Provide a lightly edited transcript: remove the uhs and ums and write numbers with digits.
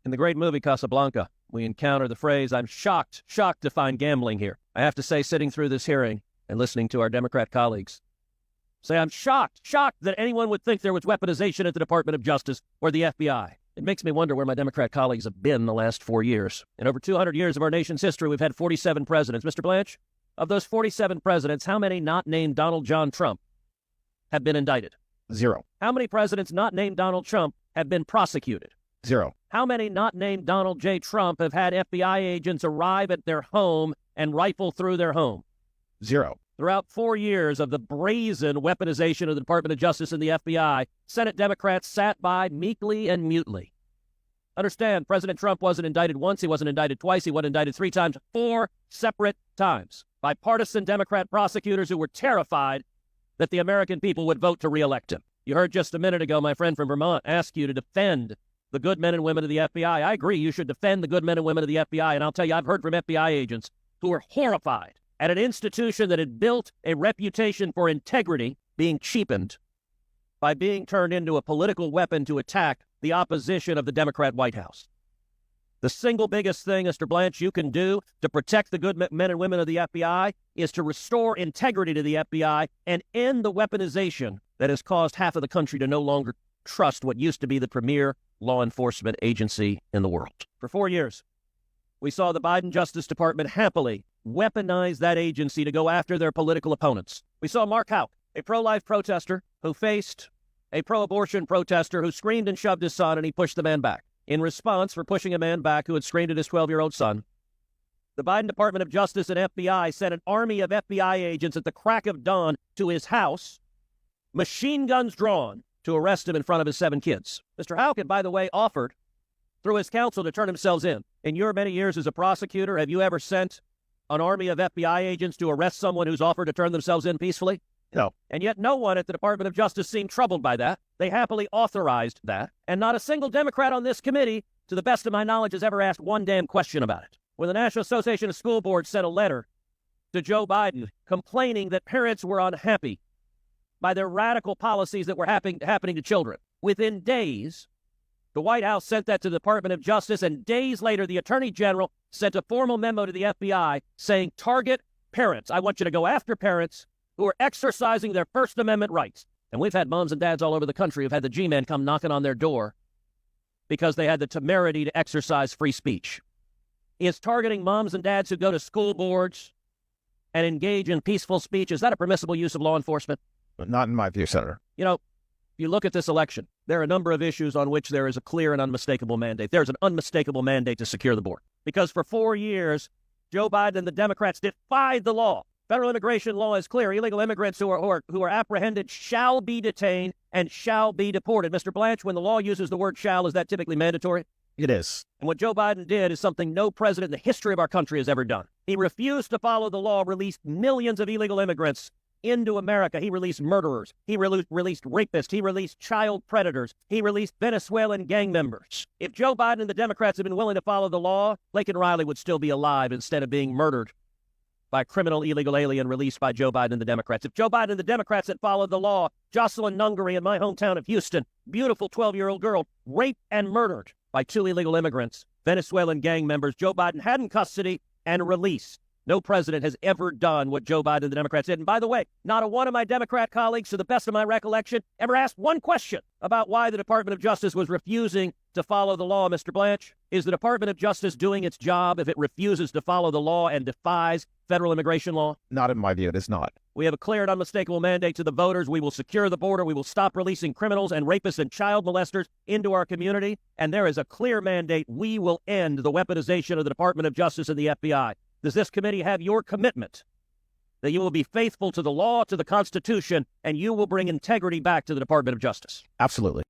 In the great movie Casablanca, we encounter the phrase, "I'm shocked to find gambling here." I have to say, sitting through this hearing and listening to our Democrat colleagues say, I'm shocked that anyone would think there was weaponization at the Department of Justice or the FBI. It makes me wonder where my Democrat colleagues have been the last 4 years. In over 200 years of our nation's history, we've had 47 presidents. Mr. Blanche, of those 47 presidents, how many not named Donald John Trump have been indicted? 0. How many presidents not named Donald Trump have been prosecuted? 0. How many not named Donald J. Trump have had FBI agents arrive at their home and rifle through their home? 0. Throughout 4 years of the brazen weaponization of the Department of Justice and the FBI, Senate Democrats sat by meekly and mutely. Understand, President Trump wasn't indicted once, he wasn't indicted twice, he wasn't indicted 3 times, 4 separate times by partisan Democrat prosecutors who were terrified that the American people would vote to reelect him. You heard just a minute ago my friend from Vermont ask you to defend the good men and women of the FBI. I agree, you should defend the good men and women of the FBI, and I'll tell you, I've heard from FBI agents who are horrified at an institution that had built a reputation for integrity being cheapened by being turned into a political weapon to attack the opposition of the Democrat White House. The single biggest thing, Mr. Blanche, you can do to protect the good men and women of the FBI is to restore integrity to the FBI and end the weaponization that has caused half of the country to no longer trust what used to be the premier law enforcement agency in the world. For 4 years, we saw the Biden Justice Department happily weaponize that agency to go after their political opponents. We saw Mark Houck, a pro-life protester who faced a pro-abortion protester who screamed and shoved his son, and he pushed the man back. In response for pushing a man back who had screamed at his 12-year-old son, the Biden Department of Justice and FBI sent an army of FBI agents at the crack of dawn to his house, machine guns drawn, to arrest him in front of his 7 kids. Mr. Houck had, by the way, offered through his counsel to turn themselves in. In your many years as a prosecutor, have you ever sent an army of FBI agents to arrest someone who's offered to turn themselves in peacefully? No. And yet no one at the Department of Justice seemed troubled by that. They happily authorized that. And not a single Democrat on this committee, to the best of my knowledge, has ever asked one damn question about it. When the National Association of School Boards sent a letter to Joe Biden complaining that parents were unhappy by their radical policies that were happening to children, within days, the White House sent that to the Department of Justice, and days later, the Attorney General sent a formal memo to the FBI saying, target parents. I want you to go after parents who are exercising their First Amendment rights. And we've had moms and dads all over the country who've had the G-men come knocking on their door because they had the temerity to exercise free speech. Is targeting moms and dads who go to school boards and engage in peaceful speech, is that a permissible use of law enforcement? Not in my view, Senator. You know, if you look at this election, there are a number of issues on which there is a clear and unmistakable mandate. There's an unmistakable mandate to secure the border. Because for 4 years, Joe Biden and the Democrats defied the law. Federal immigration law is clear. Illegal immigrants who are apprehended shall be detained and shall be deported. Mr. Blanche, when the law uses the word shall, is that typically mandatory? It is. And what Joe Biden did is something no president in the history of our country has ever done. He refused to follow the law, released millions of illegal immigrants into America. He released murderers. He released rapists. He released child predators. He released Venezuelan gang members. If Joe Biden and the Democrats had been willing to follow the law, Laken Riley would still be alive instead of being murdered by a criminal illegal alien released by Joe Biden and the Democrats. If Joe Biden and the Democrats had followed the law, Jocelyn Nungary in my hometown of Houston, beautiful 12-year-old girl, raped and murdered by 2 illegal immigrants, Venezuelan gang members, Joe Biden had in custody and released. No president has ever done what Joe Biden and the Democrats did. And by the way, not a one of my Democrat colleagues, to the best of my recollection, ever asked one question about why the Department of Justice was refusing to follow the law. Mr. Blanche, is the Department of Justice doing its job if it refuses to follow the law and defies federal immigration law? Not in my view, it is not. We have a clear and unmistakable mandate to the voters. We will secure the border. We will stop releasing criminals and rapists and child molesters into our community. And there is a clear mandate. We will end the weaponization of the Department of Justice and the FBI. Does this committee have your commitment that you will be faithful to the law, to the Constitution, and you will bring integrity back to the Department of Justice? Absolutely.